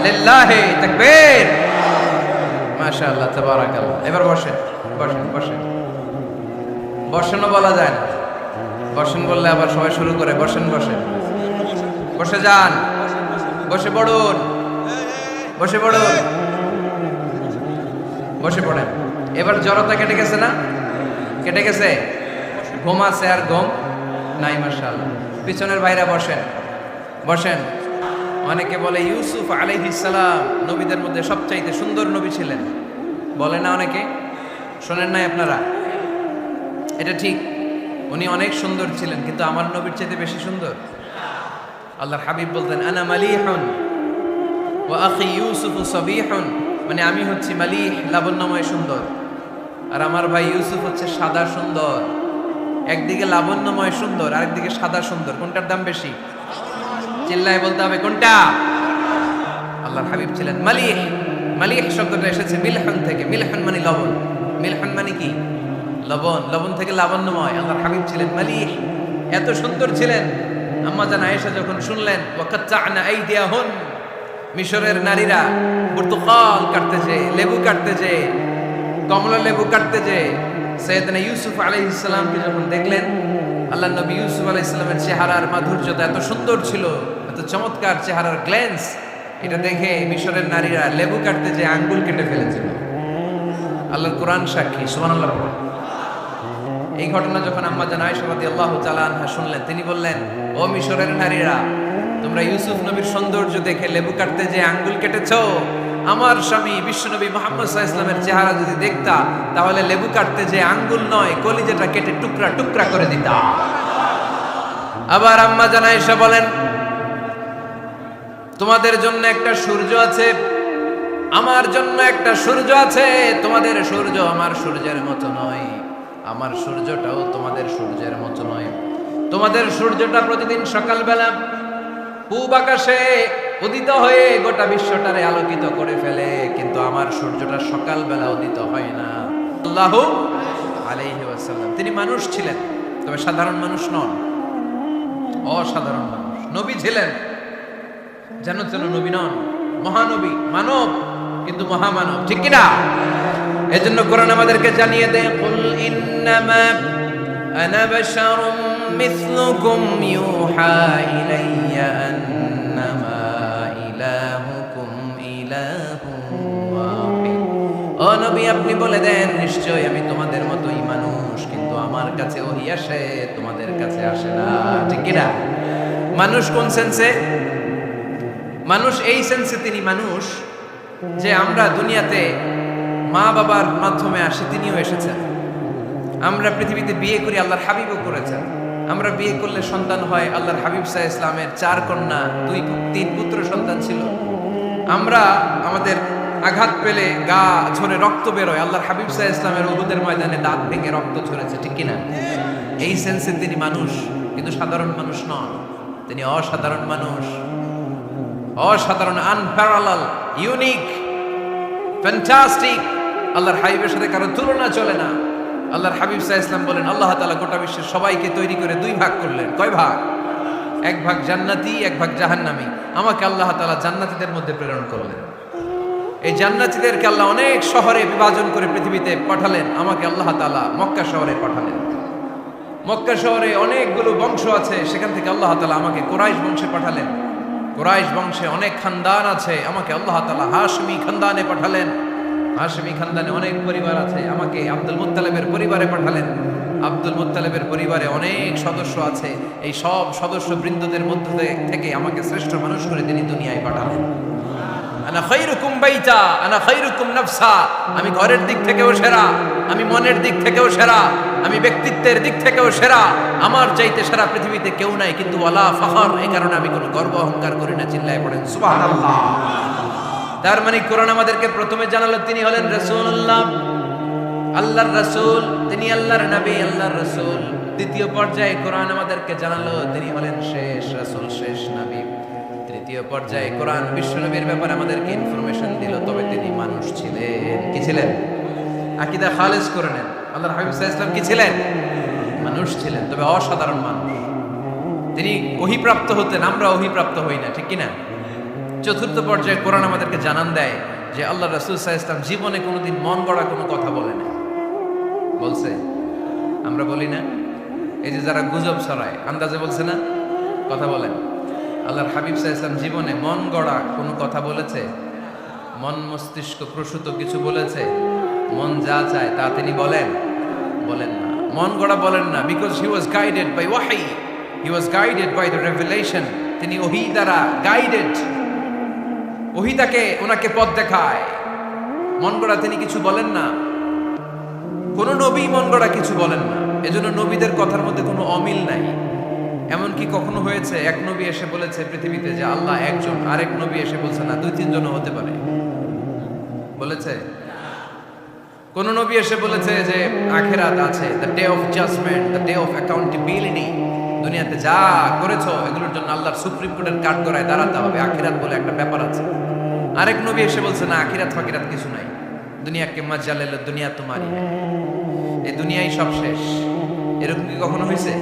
লিল্লাহে তাকবীর। মাশাআল্লাহ, তাবারাকাল্লাহ। এবার বসেন, বসেন, বসেন। বসেনও বলা যায় না, বসেন বললে আবার সবাই শুরু করে বসেন, বসেন, বসে যান, বসে পড়ুন, বসে পড়ুন, বসে পড়েন। এবার জড়তা কেটে গেছে না? কেটে গেছে? ঘুম আছে আর ঘুম নাই? মাশাআল্লাহ। পিছনের ভাইরা বসেন, বসেন। অনেকে বলে ইউসুফ আলাইহিস সালাম নবীদের মধ্যে সবচাইতে সুন্দর নবী ছিলেন, বলে না অনেকে? শোনেন নাই আপনারা? এটা ঠিক, উনি অনেক সুন্দর ছিলেন, কিন্তু আমার নবীর চাইতে বেশি সুন্দর। আল্লাহর হাবিব বলতেন আনা মালিহুন ওয়া আখি ইউসুফ সাবিহুন, মানে আমি হচ্ছি মালিহ, লাবণ্যময় সুন্দর, আর আমার ভাই ইউসুফ হচ্ছে সাদা সুন্দর। একদিকে লাবণ্যময় সুন্দর, আরেকদিকে সাদা সুন্দর। কোনটার দাম বেশি? চিল্লায় বলতে হবে কোনটা? আল্লাহর হাবিব ছিলেন মালিহ। মালিহ শব্দটা এসেছে মিলহান থেকে। মিলহান মানে লবণ। মিলহান মানে কি? লবণ। লবণ থেকে লাবণ্যময়। আল্লাহর হাবিব ছিলেন মালিহ, এত সুন্দর ছিলেন। আম্মা জান আয়েশা যখন শুনলেন ওয়াকাত্তা'না আইদিয়াহুন, মিশরের নারীরা পর্তুকাল কাটতেছে, লেবু কাটতেছে, কমলা লেবু কাটতেছে, সাইয়েদনা ইউসুফ আলাইহিস সালামকে যখন দেখলেন, আল্লাহ নবী ইউসুফ আলাইহিস সালামের চেহারার মাধুর্যতা এত সুন্দর ছিল, এত চমৎকার চেহারার গ্ল্যান্স, এটা দেখে মিশরের নারীরা লেবু কাটতে যে আঙ্গুল কেটে ফেলেছিল। আল্লাহর কোরআন সাক্ষী, সুবহানাল্লাহ। এই ঘটনা যখন আম্মা জান আয়েশা রাদিয়াল্লাহু তাআলা আনহা শুনলেন, তিনি বললেন, ও মিশরের নারীরা, তোমরা ইউসুফ নবীর সৌন্দর্য দেখে লেবু কাটতে যে আঙ্গুল কেটেছো, আমার স্বামী বিশ্বনবী মুহাম্মদ সাল্লাল্লাহু আলাইহি ওয়াসাল্লামের চেহারা যদি দেখতা, তাহলে লেবু কাটতে যে আঙ্গুল নয়, কলিজাটা কেটে টুকরা টুকরা করে দিতা। আবার আম্মা জান আয়েশা বলেন, তোমাদের জন্য একটা সূর্য আছে, আমার জন্য একটা সূর্য আছে। তোমাদের সূর্য আমার সূর্যের মতো নয়, আমার সূর্যটাও তোমাদের সূর্যের মতো নয়। তোমাদের সূর্যটা প্রতিদিন সকালবেলা পূব আকাশে উদিত হয়ে গোটা বিশ্বটারে আলোকিত করে ফেলে, কিন্তু আমার সূর্যটা সকালবেলা উদিত হয় না। সাল্লাল্লাহু আলাইহি ওয়াসাল্লাম। তিনি মানুষ ছিলেন, তবে সাধারণ মানুষ নন, অসাধারণ মানুষ। নবী ছিলেন, যেন তেন নবী নন, মহানবী, মানব কিন্তু মহামানব। ঠিক কিনা? এজন্য কোরআন আমাদেরকে জানিয়ে দেয়, কুল ইন্নামা আনা বাশারুম মিসলুকুম ইউহা ইলাইয়া আন্নামা ইলাহুকুম ইলাহুন ওয়াহিদ। ও নবী, আপনি বলে দেন, নিশ্চয় আমি তোমাদের মতোই মানুষ, কিন্তু আমার কাছে ওহী আসে, তোমাদের কাছে আসে না। ঠিক কিনা? মানুষ কোন সেন্সে? মানুষ এই সেন্সে তিনি মানুষ যে আমরা দুনিয়াতে মা বাবার মাধ্যমে আসি, তিনিও এসেছেন। আমরা পৃথিবীতে বিয়ে করি, আল্লাহর হাবিবও করেছেন। আমরা বিয়ে করলে সন্তান হয়, আল্লাহর হাবিব সাল্লাল্লাহু আলাইহি ওয়াসাল্লামের 4 কন্যা, 2-3 পুত্র সন্তান ছিল। আমরা আমাদের আঘাত পেলে গা ঝরে রক্ত বেরোয়, আল্লাহর হাবিব সাল্লাল্লাহু আলাইহি ওয়াসাল্লামের উহুদের ময়দানে দাঁত ভেঙে রক্ত ঝরেছে। ঠিক কিনা? এই সেন্সে তিনি মানুষ, কিন্তু সাধারণ মানুষ নন, তিনি অসাধারণ মানুষ। অসাধারণ, আনপ্যারালাল, ইউনিক, ফ্যান্টাস্টিক। আল্লাহর হাবিবের সাথে কারো তুলনা চলে না। আল্লাহর হাবিব সাল্লাল্লাহু আলাইহি ওয়াসাল্লাম বলেন, আল্লাহ তাআলা গোটা বিশ্বের সবাইকে তৈরি করে দুই ভাগ করলেন। কয় ভাগ? এক ভাগ জান্নাতি, এক ভাগ জাহান্নামী। আমাকে আল্লাহ তাআলা জান্নাতীদের মধ্যে প্রেরণ করলেন। এই জান্নাতীদেরকে আল্লাহ অনেক শহরে বিভাজন করে পৃথিবীতে পাঠালেন। আমাকে আল্লাহ তাআলা মক্কা শহরে পাঠালেন। মক্কা শহরে অনেকগুলো বংশ আছে, সেখান থেকে আল্লাহ তাআলা আমাকে কুরাইশ বংশে পাঠালেন। কুরাইশ বংশে অনেক খানদান আছে, আমাকে আল্লাহ তাআলা হাশমি খানদানে পাঠালেন। হাশমি খানদানে অনেক পরিবার আছে, আমাকে আব্দুল মুত্তালিবের পরিবারে পাঠালেন। আব্দুল মুত্তালিবের পরিবারে অনেক সদস্য আছে, এই সব সদস্য বৃন্দদের মধ্য থেকে আমাকে শ্রেষ্ঠ মানুষ করে তিনি দুনিয়ায় পাঠালেন। আনা খায়রুকুম বাইতা আনা খায়রুকুম নাফসা, আমি ঘরের দিক থেকেও সেরা, আমি মনের দিক থেকেও সেরা, আমি ব্যক্তিত্বের দিক থেকেও সেরা। আমার চাইতে সারা পৃথিবীতে কেউ নাই, কিন্তু ওয়ালা ফখর, এই কারণে আমি কোনো গর্ব অহংকার করি না। চিল্লায় পড়েন সুবহানাল্লাহ। তার মানে কোরআন আমাদেরকে প্রথমে জানালো তিনি হলেন রাসূলুল্লাহ, আল্লাহর রাসূল, তিনি আল্লাহর নবী, আল্লাহর রাসূল। দ্বিতীয় পর্যায়ে কোরআন আমাদেরকে জানালো তিনি হলেন শেষ রাসূল, শেষ নবী। তৃতীয় পর্যায়ে কোরআন বিশ্বনবীর ব্যাপারে আমাদেরকে ইনফরমেশন দিল, তবে তিনি মানুষ ছিলেন। কি ছিলেন? আকীদা খালেস করে নেন। আল্লাহর হাবিব সাল্লাল্লাহু আলাইহি ওয়াসাল্লাম কি ছিলেন? মানুষ ছিলেন, তবে অসাধারণ মানুষ। তিনি ওহীপ্রাপ্ত হতেন, আমরা ওহীপ্রাপ্ত হই না, ঠিক কি না? চতুর্থ পর্যায়ে কোরআন আমাদেরকে জানান দেয় যে আল্লাহ রাসূল সাল্লাল্লাহু আলাইহি ওয়াসাল্লাম জীবনে কোনোদিন মন গড়া কোনো কথা বলে না। বলছে? আমরা বলি না? এই যে যারা গুজব ছড়ায়, আন্দাজে বলছে না, কথা বলেন। আল্লাহর হাবিব সাল্লাল্লাহু আলাইহি ওয়াসাল্লাম জীবনে মন গড়া কোনো কথা বলেছে? মন মস্তিষ্ক প্রসূত কিছু বলেছে? মন যা চায় তা তিনি বলেন? বলেন না। মন গড়া বলেন না, because he was guided by ওয়াহি, he was guided by the revelation. তিনি ওহী দ্বারা গাইডেড, ওহী তাকে ওনাকে পথ দেখায়। মন গড়া তিনি কিছু বলেন না, কোন নবী মন গড়া কিছু বলেন না। এজন্য নবীদের কথার মধ্যে কোনো অমিল নাই। এমনকি কখনো হয়েছে এক নবী এসে বলেছে পৃথিবীতে যে আল্লাহ একজন, আরেক নবী এসে বলছে না দুই তিনজনও হতে পারে? বলেছে? কোন নবী এসে বলেছে যে আখিরাত আছে, the day of judgement, the day of accountability, দুনিয়াতে যা করেছো এগুলোর জন্য আল্লাহর সুপ্রিম কোর্টের কাঠগড়ায় দাঁড়াতে হবে, আখিরাত বলে একটা ব্যাপার আছে। আরেক নবী এসে বলছে না আখিরাত ফাকিরাত কিছু নাই, দুনিয়াকে মজ্জালেল, দুনিয়া তোমারই, এই দুনিয়াই সব শেষ। এরকম কি কখনো হয়েছে?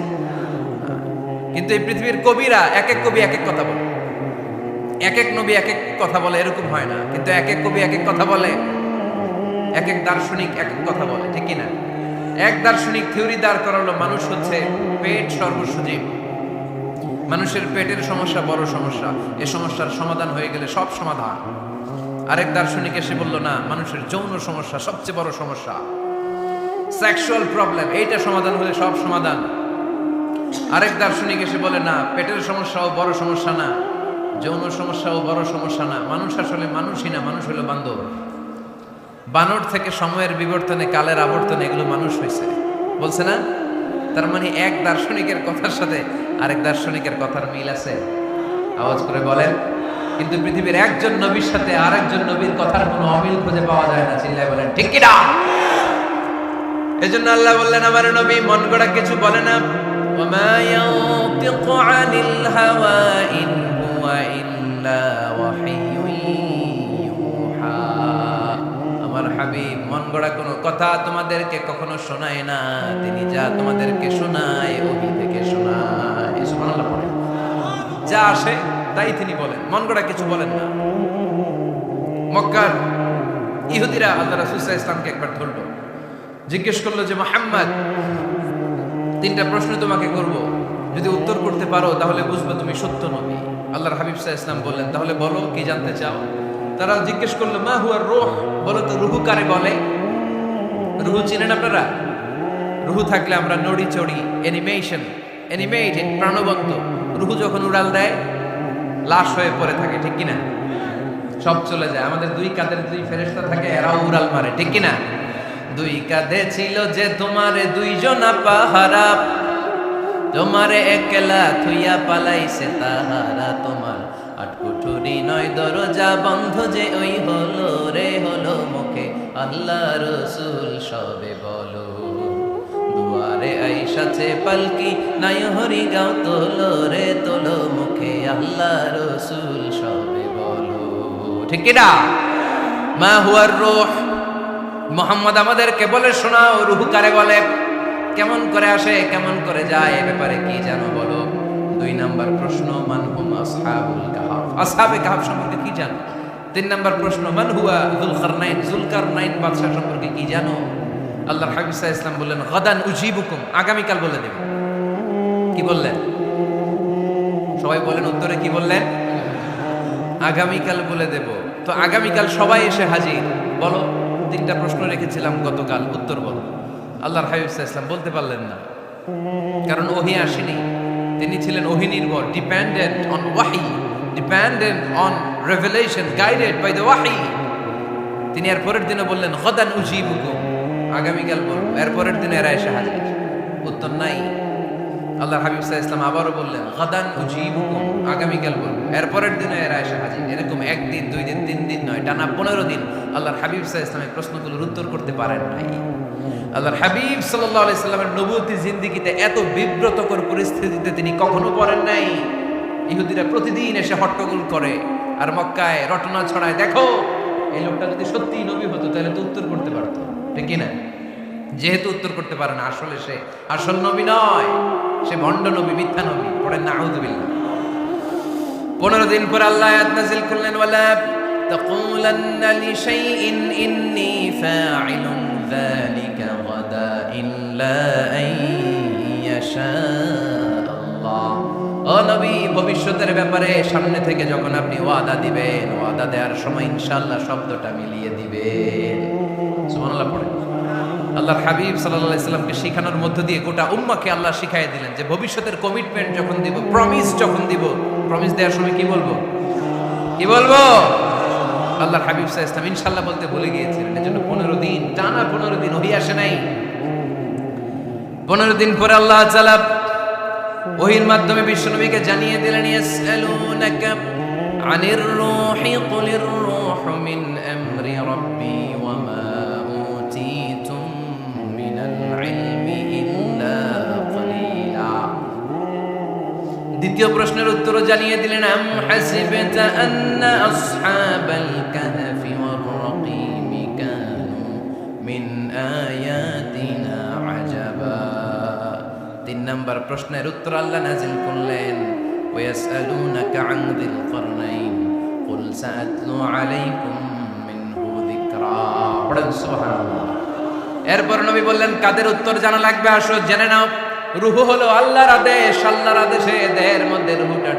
কিন্তু এই পৃথিবীর কবিরা এক এক কবি এক এক কথা বলে, এক এক নবী এক এক কথা বলে, এরকম হয় না। কিন্তু এক এক কবি এক এক কথা বলে, এক এক দার্শনিক এক এক কথা বলে, ঠিক কিনা? এক দার্শনিক থিওরি দাঁড় করালো মানুষ হচ্ছে পেট সর্বস্ব জীব, মানুষের পেটের সমস্যা বড় সমস্যা, এই সমস্যার সমাধান হয়ে গেলে সব সমাধান। আরেক দার্শনিক এসে বলল না, মানুষের যৌন সমস্যা সবচেয়ে বড় সমস্যা, সেক্সুয়াল প্রবলেম, এইটা সমাধান হলে সব সমাধান। আরেক দার্শনিক এসে বলে না, পেটের সমস্যাও বড় সমস্যা না, যৌন সমস্যাও বড় সমস্যা না, মানুষ আসলে মানুষই না, মানুষ হলো বান্দর। বানর থেকে সময়ের বিবর্তনে, কালের আবর্তনে এগুলো মানুষ হয়েছে, বলছে না? তার মানে এক দার্শনিকের কথার সাথে আরেক দার্শনিকের কথার মিল আছে? আওয়াজ করে বলেন। কিন্তু পৃথিবীর একজন নবীর সাথে আরেকজন নবীর কথার কোনো অমিল খুঁজে পাওয়া যায় না। চিল্লায় বলেন ঠিক কি না? এজন্য আল্লাহ বললেন আমার নবী মন গড়া কিছু বলে না। ওমা ইয়ানতিকু আনিল হাওয়া ইন হুয়া ইল্লা ওয়াহিয়ুন ইউহা। আমার হাবিব মন গড়া কোনো কথা তোমাদেরকে কখনো শোনায় না, তিনি যা তোমাদেরকে শোনায় ওহী থেকে শোনায়। সুবহানাল্লাহ পড়ে। যা আসে তাই তিনি বলেন, মন গড়া কিছু বলেন না। মক্কার ইহুদিরা আল্লাহ রাসূল সাল্লাল্লাহু আলাইহি ওয়াসাল্লামকে একবার ধরল, জিজ্ঞেস করলো যে মুহাম্মদ, তিনটা প্রশ্ন তোমাকে করব, যদি উত্তর করতে পারো তাহলে বুঝবো তুমি সত্য নবী। আল্লাহর হাবিব সাল্লাল্লাহু আলাইহি ওয়াসাল্লাম বললেন, তাহলে বলো কি জানতে চাও? তারা জিজ্ঞেস করলো মা হুয়া রূহ, বলো তো রূহ কারে বলে? রূহ চিনেন আপনারা? রূহ থাকলে আমরা নড়ি চড়ি, অ্যানিমেটেড, প্রাণবন্ত। রূহ যখন উড়াল দেয় লাশ হয়ে পড়ে থাকে, ঠিক কিনা? সব চলে যায়। আমাদের দুই কাঁধের দুই ফেরেশতা থাকে, এরাও উড়াল মারে, ঠিক কিনা? দুই কাঁধে ছিল যে তোমারে দুইজনা পাহারা, তোমারে একলা থুইয়া পালাইছে তাহারা, তোমার আটকুঠুরি নয় দরজা বন্ধ যে ওই হলো রে হলো মুখে আল্লাহ রসুল সবে বলো, দুয়ারে আইসাছে পালকি নাই হরি গাও তোলো রে তোলো মুখে আল্লাহ রসুল সবে ঠিক কি না? মা হুয়ার রূহ, মুহাম্মদ আমাদেরকে বলে শোনাও রূহ কারে বলে, কেমন করে আসে, কেমন করে যায়, এ ব্যাপারে কি জানো বলো। 2 নাম্বার প্রশ্ন, মান হুম আসহাবুল কাহফ, আসহাবে কাহফ সম্পর্কে কি জানো। 3 নাম্বার প্রশ্ন, মান হুয়া যুলকারনাইন, যুলকারনাইন বাদশা সম্পর্কে কি জানো। আল্লাহর হাবিব সাল্লাল্লাহু আলাইহি ওয়াসাল্লাম বললেন গাদান উজিবুকুম, আগামীকাল বলে দেব। কি বললেন? সবাই বলেন উত্তরে কি বললেন? আগামীকাল বলে দেব। তো আগামীকাল সবাই এসে হাজির। বলো, 3টা প্রশ্ন রেখেছিলাম গতকাল, উত্তর বলো। আল্লাহর হাবিব সাল্লাল্লাহু আলাইহি ওয়াসাল্লাম বলতে পারলেন না, কারণ ওহী আসেনি। তিনি ছিলেন ওহী নির্ভর, ডিপেন্ডেন্ট অন ওয়াহি, dependent on revelation, guided by the ওয়াহি। তিনি এর পরের দিনে বললেন গাদান উজিবুকুম, আগামীকাল বলবো। এর পরের দিনে এরা এসে হাজির, উত্তর নাই। আল্লাহর হাবিব সাল্লাল্লাহু আলাইহি ওয়াসাল্লাম আবারও বললেন গাদান উজিবুকুম, আগামীকাল বলবো। এর পরের দিনে এরা এসে হাজির। এরকম 1 দিন 2 দিন 3 দিন নয়, টানা 15 দিন আল্লাহর হাবিব সাল্লাল্লাহু আলাইহি ওয়াসাল্লামের প্রশ্নগুলোর উত্তর করতে পারেন নাই। আল্লাহর হাবিব সাল্লাল্লাহু আলাইহি সাল্লামের নবুয়তি জিন্দেগিতে এত বিব্রতকর পরিস্থিতিতে তিনি কখনো পড়েন নাই। ইহুদিরা প্রতিদিন এসে হট্টগোল করে আর মক্কায় রটনা ছড়ায়, দেখো এই লোকটা যদি সত্যি নবী হতো তাহলে তো উত্তর করতে পারতো, ঠিক কি না? যেহেতু উত্তর করতে পারে না, আসলে সে আসল নবী নয়, সে ভণ্ড নবী, মিথ্যা নবী। পড়েন নাউযুবিল্লাহ। 15 দিন পর আল্লাহ আয়াত নাযিল করলেন, ওয়ালা তাকুলান্না লিশাইইন ইন্নী ফাইলুন যালিকা গাদা ইল্লা আন ইয়াশা আল্লাহ। ও নবী, ভবিষ্যতের ব্যাপারে সামনে থেকে যখন আপনি ওয়াদা দিবেন, ওয়াদা দেওয়ার সময় ইনশাআল্লাহ শব্দটা মিলিয়ে দিবেন। সুবহানাল্লাহ পড়েন। আল্লাহর হাবিব সাল্লাল্লাহু আলাইহি সাল্লামকে শিখানোর মধ্য দিয়ে গোটা উম্মাহকে আল্লাহ শিখাই দিলেন যে ভবিষ্যতের কমিটমেন্ট যখন দিব, প্রমিস যখন দিব, প্রমিস দেওয়ার সময় কি বলবো, কি বলবো। আল্লাহর হাবিব সাল্লাল্লাহু আলাইহি সাল্লাম ইনশাআল্লাহ বলতে ভুলে গিয়েছিলেন। এজন্য 15 দিন, টানা 15 দিন ওহী আসে নাই। 15 দিন পরে আল্লাহ তাআলা ওহীর মাধ্যমে বিশ্বনবীকে জানিয়ে দিলেন, ইয়াসআলুনাকা আনির রূহি কুলির রূহু মিন আমরি রাব্বি ওয়া মা উতীতুম মিনাল ইলমি ইল্লা ক্বালিলা। দ্বিতীয় প্রশ্নের উত্তরও জানিয়ে দিলেন, আম হাসিবতা আন্না আসহাবাল কাহফি ওয়ার রাকিম কানু মিন আয়াতিনা আজাবা। 3 নাম্বার প্রশ্নের উত্তর আল্লাহ নাযিল করলেন, ওয়ায়াসআলুনাকা আন যিল কারনাইন কুল সাআতলু আলাইকুম মিনহু যিকরা। পড়েন সুবহানাল্লাহ। এরপর নবী বললেন, কাদের উত্তর জানা লাগবে, আসো জেনে নাও। রূহ হলো আল্লাহর আদেশ, আল্লাহর আদেশে দেহের মধ্যে রূহটা